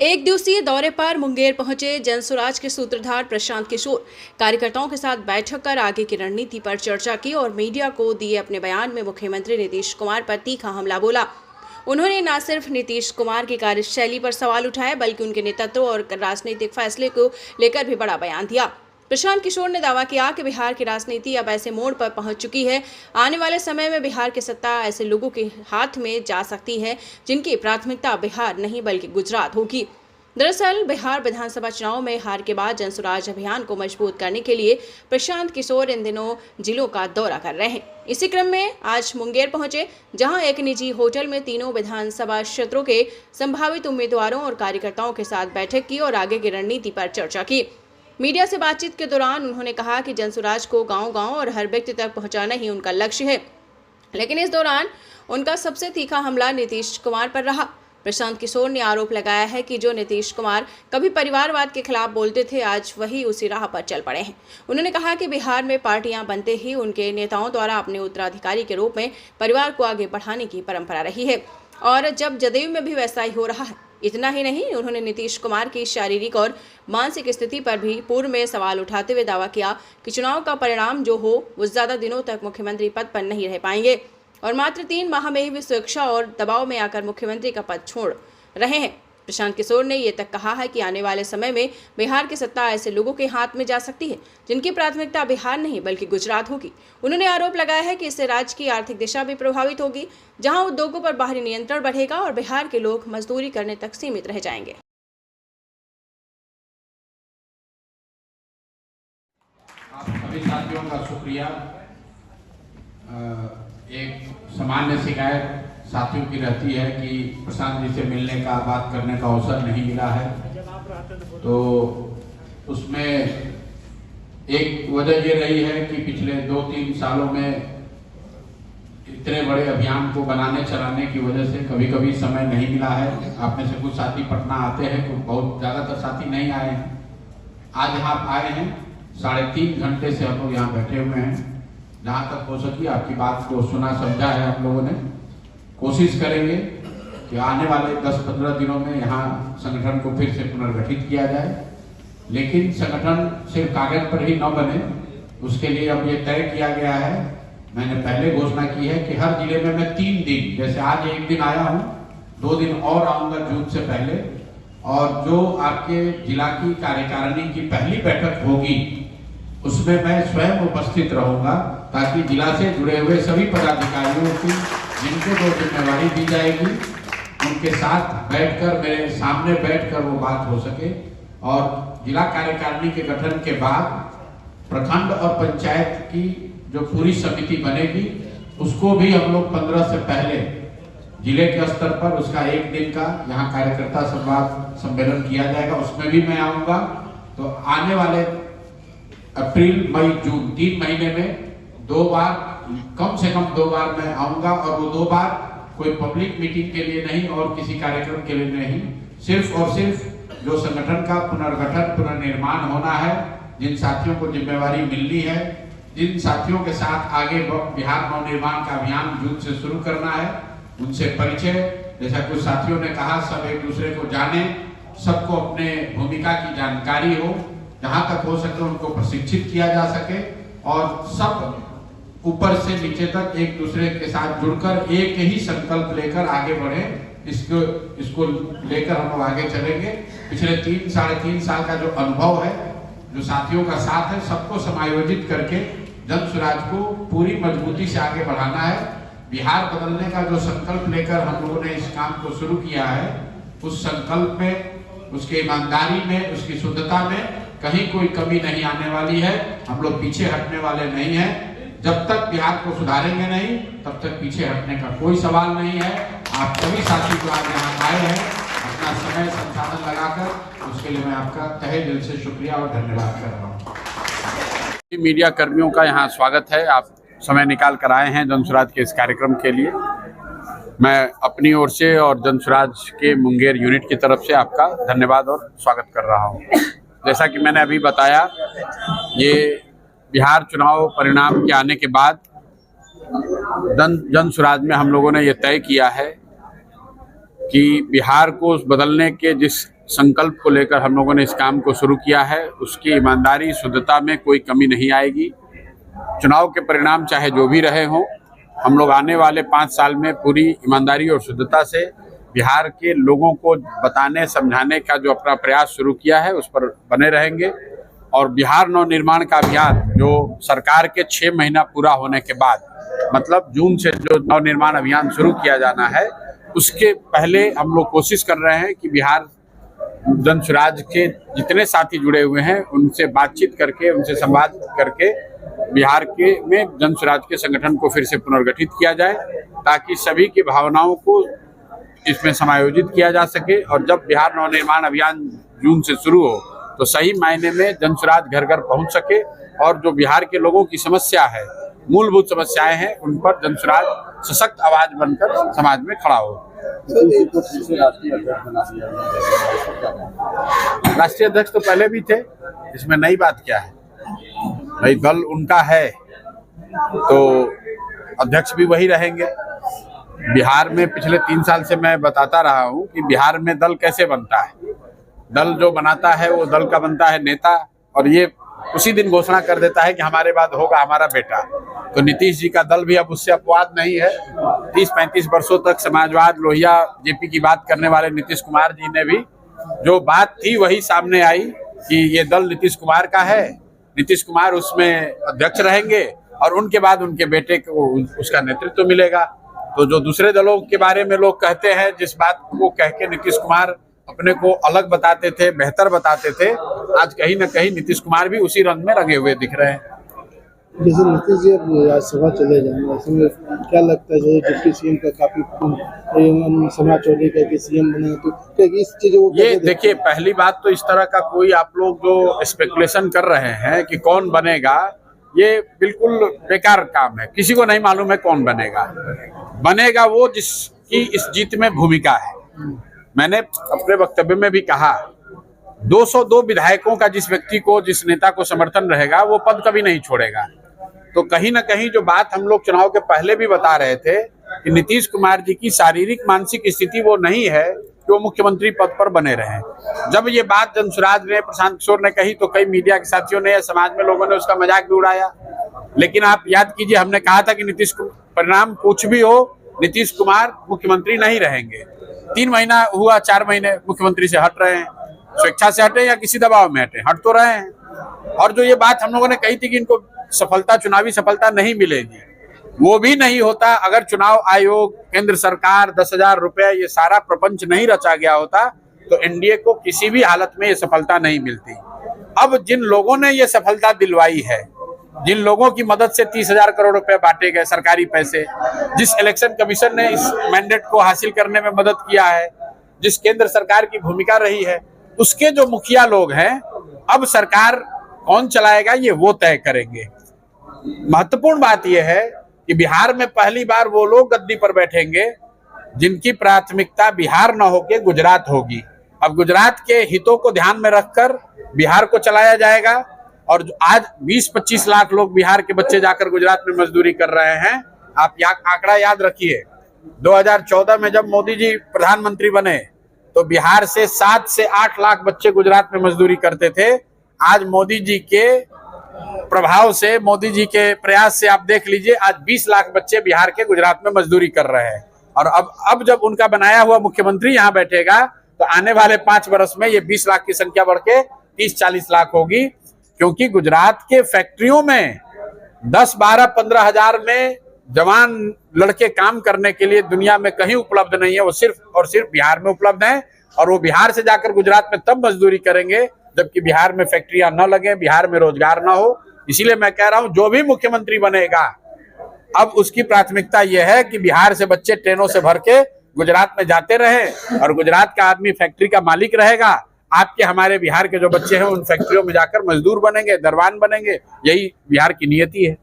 एक दिवसीय दौरे पर मुंगेर पहुंचे जनसुराज के सूत्रधार प्रशांत किशोर कार्यकर्ताओं के साथ बैठक कर आगे की रणनीति पर चर्चा की और मीडिया को दिए अपने बयान में मुख्यमंत्री नीतीश कुमार पर तीखा हमला बोला। उन्होंने न सिर्फ नीतीश कुमार की कार्यशैली पर सवाल उठाए बल्कि उनके नेतृत्व और राजनीतिक फैसले को लेकर भी बड़ा बयान दिया। प्रशांत किशोर ने दावा किया कि बिहार की राजनीति अब ऐसे मोड़ पर पहुंच चुकी है। आने वाले समय में बिहार की सत्ता ऐसे लोगों के हाथ में जा सकती है जिनकी प्राथमिकता बिहार नहीं बल्कि गुजरात होगी। दरअसल बिहार विधानसभा चुनाव में हार के बाद जनसुराज अभियान को मजबूत करने के लिए प्रशांत किशोर इन दिनों जिलों का दौरा कर रहे हैं। इसी क्रम में आज मुंगेर पहुंचे, जहां एक निजी होटल में तीनों विधानसभा क्षेत्रों के संभावित उम्मीदवारों और कार्यकर्ताओं के साथ बैठक की और आगे की रणनीति पर चर्चा की। मीडिया से बातचीत के दौरान उन्होंने कहा कि जनसुराज को गांव-गांव और हर व्यक्ति तक पहुंचाना ही उनका लक्ष्य है, लेकिन इस दौरान उनका सबसे तीखा हमला नीतीश कुमार पर रहा। प्रशांत किशोर ने आरोप लगाया है कि जो नीतीश कुमार कभी परिवारवाद के खिलाफ बोलते थे, आज वही उसी राह पर चल पड़े हैं। उन्होंने कहा कि बिहार में पार्टियां बनते ही उनके नेताओं द्वारा अपने उत्तराधिकारी के रूप में परिवार को आगे बढ़ाने की परंपरा रही है और जब जदयू में भी वैसा ही हो रहा है। इतना ही नहीं, उन्होंने नीतीश कुमार की शारीरिक और मानसिक स्थिति पर भी पूर्व में सवाल उठाते हुए दावा किया कि चुनाव का परिणाम जो हो वो ज्यादा दिनों तक मुख्यमंत्री पद पर नहीं रह पाएंगे और मात्र 3 माह में ही वे सुरक्षा और दबाव में आकर मुख्यमंत्री का पद छोड़ रहे हैं। प्रशांत किशोर ने ये तक कहा है कि आने वाले समय में बिहार की सत्ता ऐसे लोगों के हाथ में जा सकती है जिनकी प्राथमिकता बिहार नहीं बल्कि गुजरात होगी। उन्होंने आरोप लगाया है कि इससे राज्य की आर्थिक दिशा भी प्रभावित होगी, जहां उद्योगों पर बाहरी नियंत्रण बढ़ेगा और बिहार के लोग मजदूरी करने तक सीमित रह जाएंगे। आप सभी साथियों का शुक्रिया। एक सामान्य शिकायत साथियों की रहती है कि प्रशांत जी से मिलने का, बात करने का अवसर नहीं मिला है, तो उसमें एक वजह ये रही है कि पिछले 2-3 सालों में इतने बड़े अभियान को बनाने चलाने की वजह से कभी कभी समय नहीं मिला है। आप में से कुछ साथी पटना आते हैं, कुछ बहुत ज़्यादातर साथी नहीं आए हैं। आज यहाँ आए हैं, 3.5 घंटे से हम लोग यहाँ बैठे हुए हैं। जहाँ तक हो सकी आपकी बात को सुना समझा है हम लोगों ने। कोशिश करेंगे कि आने वाले 10-15 दिनों में यहाँ संगठन को फिर से पुनर्गठित किया जाए, लेकिन संगठन सिर्फ कागज पर ही न बने, उसके लिए अब ये तय किया गया है। मैंने पहले घोषणा की है कि हर जिले में मैं 3 दिन, जैसे आज 1 दिन आया हूँ, 2 दिन और आऊँगा जून से पहले, और जो आपके जिला की कार्यकारिणी की पहली बैठक होगी उसमें मैं स्वयं उपस्थित रहूंगा, ताकि जिला से जुड़े हुए सभी पदाधिकारियों की जिनको जो जिम्मेवारी दी जाएगी उनके साथ बैठकर, मेरे सामने बैठकर वो बात हो सके। और जिला कार्यकारिणी के गठन के बाद प्रखंड और पंचायत की जो पूरी समिति बनेगी उसको भी हम लोग 15 से पहले जिले के स्तर पर उसका 1 दिन का यहाँ कार्यकर्ता संवाद सम्मेलन किया जाएगा, उसमें भी मैं आऊंगा। तो आने वाले अप्रैल, मई, जून 3 महीने में 2 बार, कम से कम 2 बार मैं आऊंगा, और वो 2 बार कोई पब्लिक मीटिंग के लिए नहीं और किसी कार्यक्रम के लिए नहीं, सिर्फ और सिर्फ जो संगठन का पुनर्गठन, पुनर्निर्माण होना है, जिन साथियों को जिम्मेवारी मिलनी है, जिन साथियों के साथ आगे बिहार नवनिर्माण का अभियान जून से शुरू करना है, उनसे परिचय, जैसा कुछ साथियों ने कहा, सब एक दूसरे को जाने, सबको अपने भूमिका की जानकारी हो, जहां तक हो सके उनको प्रशिक्षित किया जा सके और सब ऊपर से नीचे तक एक दूसरे के साथ जुड़कर एक ही संकल्प लेकर आगे बढ़े। इसको लेकर हम लोग आगे चलेंगे। पिछले 3-3.5 साल का जो अनुभव है, जो साथियों का साथ है, सबको समायोजित करके जनसुराज को पूरी मजबूती से आगे बढ़ाना है। बिहार बदलने का जो संकल्प लेकर हम लोगों ने इस काम को शुरू किया है, उस संकल्प में, उसकी ईमानदारी में, उसकी शुद्धता में कहीं कोई कमी नहीं आने वाली है। हम लोग पीछे हटने वाले नहीं हैं। जब तक बिहार को सुधारेंगे नहीं, तब तक पीछे हटने का कोई सवाल नहीं है। आप सभी साथी जो आज यहाँ आए हैं, अपना समय संसाधन लगाकर, उसके लिए मैं आपका तहे दिल से शुक्रिया और धन्यवाद कर रहा हूँ। मीडिया कर्मियों का यहाँ स्वागत है। आप समय निकाल कर आए हैं जनसुराज के इस कार्यक्रम के लिए। मैं अपनी ओर से और जनसुराज के मुंगेर यूनिट की तरफ से आपका धन्यवाद और स्वागत कर रहा हूँ। जैसा कि मैंने अभी बताया, ये बिहार चुनाव परिणाम के आने के बाद जनसुराज में हम लोगों ने ये तय किया है कि बिहार को बदलने के जिस संकल्प को लेकर हम लोगों ने इस काम को शुरू किया है, उसकी ईमानदारी शुद्धता में कोई कमी नहीं आएगी। चुनाव के परिणाम चाहे जो भी रहे हों, हम लोग आने वाले 5 साल में पूरी ईमानदारी और शुद्धता से बिहार के लोगों को बताने समझाने का जो अपना प्रयास शुरू किया है उस पर बने रहेंगे। और बिहार नवनिर्माण का अभियान जो सरकार के 6 महीना पूरा होने के बाद, मतलब जून से जो नवनिर्माण अभियान शुरू किया जाना है, उसके पहले हम लोग कोशिश कर रहे हैं कि बिहार जन स्वराज के जितने साथी जुड़े हुए हैं उनसे बातचीत करके, उनसे संवाद करके बिहार के में जन स्वराज के संगठन को फिर से पुनर्गठित किया जाए, ताकि सभी की भावनाओं को इसमें समायोजित किया जा सके। और जब बिहार नवनिर्माण अभियान जून से शुरू हो तो सही मायने में जन स्वराज घर घर पहुंच सके और जो बिहार के लोगों की समस्या है, मूलभूत समस्याएं हैं, उन पर जन स्वराज सशक्त आवाज बनकर समाज में खड़ा हो। राष्ट्रीय अध्यक्ष तो पहले भी थे, इसमें नई बात क्या है? भाई दल उनका है तो अध्यक्ष भी वही रहेंगे। बिहार में पिछले 3 साल से मैं बताता रहा हूं कि बिहार में दल कैसे बनता है। दल जो बनाता है वो दल का बनता है नेता, और ये उसी दिन घोषणा कर देता है कि हमारे बाद होगा हमारा बेटा। तो नीतीश जी का दल भी अब उससे अपवाद नहीं है। 30-35 वर्षों तक समाजवाद, लोहिया, जेपी की बात करने वाले नीतीश कुमार जी ने भी जो बात थी वही सामने आई कि ये दल नीतीश कुमार का है, नीतीश कुमार उसमें अध्यक्ष रहेंगे और उनके बाद उनके बेटे को उसका नेतृत्व मिलेगा। तो जो दूसरे दलों के बारे में लोग कहते हैं, जिस बात को कह के नीतीश कुमार अपने को अलग बताते थे, बेहतर बताते थे, आज कहीं ना कहीं नीतीश कुमार भी उसी रंग में रंगे हुए दिख रहे हैं। जैसे नीतीश जी अब राज्यसभा चले जाएंगे, ऐसे में क्या लगता है जो डिप्टी सीएम का काफी समाज चौधरी का सीएम बने, तो क्या इस चीज को ये देखिए, पहली बात तो इस तरह का कोई आप लोग जो स्पेकुलेशन कर रहे हैं कि कौन बनेगा, ये बिल्कुल बेकार काम है। किसी को नहीं मालूम है कौन बनेगा। बनेगा वो जिसकी इस जीत में भूमिका है। मैंने अपने वक्तव्य में भी कहा, 202 विधायकों का जिस व्यक्ति को, जिस नेता को समर्थन रहेगा वो पद कभी नहीं छोड़ेगा। तो कहीं ना कहीं जो बात हम लोग चुनाव के पहले भी बता रहे थे कि नीतीश कुमार जी की शारीरिक मानसिक स्थिति वो नहीं है कि वो मुख्यमंत्री पद पर बने रहे। जब ये बात जन स्वराज ने, प्रशांत किशोर ने कही तो कई मीडिया के साथियों ने या समाज में लोगों ने उसका मजाक भी उड़ाया। लेकिन आप याद कीजिए, हमने कहा था कि नीतीश परिणाम कुछ भी हो, नीतीश कुमार मुख्यमंत्री नहीं रहेंगे। 3 महीना हुआ, 4 महीने मुख्यमंत्री से हट रहे हैं। स्वेच्छा से हटे या किसी दबाव में हटे, हट तो रहे हैं। और जो ये बात हम लोगों ने कही थी कि इनको सफलता, चुनावी सफलता नहीं मिलेगी, वो भी नहीं होता अगर चुनाव आयोग, केंद्र सरकार, 10,000 रुपए, ये सारा प्रपंच नहीं रचा गया होता तो एनडीए को किसी भी हालत में ये सफलता नहीं मिलती। अब जिन लोगों ने ये सफलता दिलवाई है, जिन लोगों की मदद से 30,000 करोड़ रुपए बांटे गए सरकारी पैसे, जिस इलेक्शन कमीशन ने इस मैंडेट को हासिल करने में मदद किया है, जिस केंद्र सरकार की भूमिका रही है, उसके जो मुखिया लोग हैं, अब सरकार कौन चलाएगा ये वो तय करेंगे। महत्वपूर्ण बात यह है कि बिहार में पहली बार वो लोग गद्दी पर बैठेंगे जिनकी प्राथमिकता बिहार न होके गुजरात होगी। अब गुजरात के हितों को ध्यान में रखकर बिहार को चलाया जाएगा। और आज 20-25 लाख लोग बिहार के बच्चे जाकर गुजरात में मजदूरी कर रहे हैं। आप आंकड़ा याद रखिए, 2014 में जब मोदी जी प्रधानमंत्री बने तो बिहार से 7 से 8 लाख बच्चे गुजरात में मजदूरी करते थे। आज मोदी जी के प्रभाव से, मोदी जी के प्रयास से आप देख लीजिए, आज 20 लाख बच्चे बिहार के गुजरात में मजदूरी कर रहे हैं। और अब जब उनका बनाया हुआ मुख्यमंत्री यहाँ बैठेगा तो आने वाले 5 वर्ष में ये 20 लाख की संख्या बढ़ के 30-40 लाख होगी। क्योंकि गुजरात के फैक्ट्रियों में 10-12-15 हजार में जवान लड़के काम करने के लिए दुनिया में कहीं उपलब्ध नहीं है, वो सिर्फ और सिर्फ बिहार में उपलब्ध है। और वो बिहार से जाकर गुजरात में तब मजदूरी करेंगे जबकि बिहार में फैक्ट्रियां न लगे, बिहार में रोजगार न हो। इसीलिए मैं कह रहा हूं, जो भी मुख्यमंत्री बनेगा अब उसकी प्राथमिकता यह है कि बिहार से बच्चे ट्रेनों से भर के गुजरात में जाते रहे और गुजरात का आदमी फैक्ट्री का मालिक रहेगा। आपके, हमारे बिहार के जो बच्चे हैं उन फैक्ट्रियों में जाकर मजदूर बनेंगे, दरवान बनेंगे। यही बिहार की नियति है।